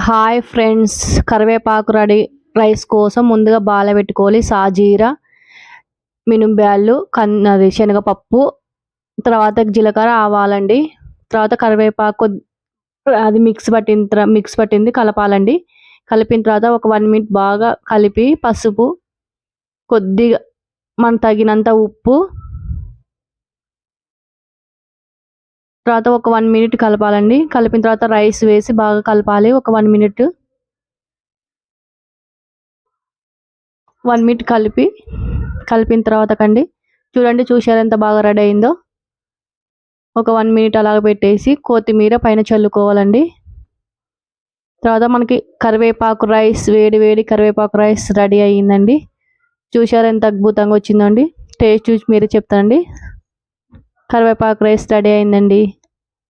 Hi friends, కరివేపాకు rice కోసం ముందుగా బాలబెట్టుకోవాలి. సాజీరా, మినుంబ్యాళ్ళు, అది శనగపప్పు, తర్వాత జీలకర్ర, ఆవాలండి. తర్వాత కరివేపాకు అది మిక్స్ పట్టింది కలపాలండి. కలిపిన తర్వాత ఒక 1 మినిట్ బాగా కలిపి పసుపు, కొద్దిగా మన తగినంత ఉప్పు, తర్వాత ఒక 1 మినిట్ కలపాలండి. కలిపిన తర్వాత రైస్ వేసి బాగా కలపాలి. ఒక 1 మినిట్ కలిపిన తర్వాత చూశారు ఎంత బాగా రెడీ అయిందో. ఒక 1 మినిట్ అలాగ పెట్టేసి కొత్తిమీర పైన చల్లుకోవాలండి. తర్వాత మనకి వేడి కరివేపాకు రైస్ రెడీ అయ్యిందండి. చూశారు ఎంత అద్భుతంగా వచ్చిందండి. టేస్ట్ చూసి మీరే చెప్తారండి. కరివేపాకు రైస్ రెడీ అయిందండి.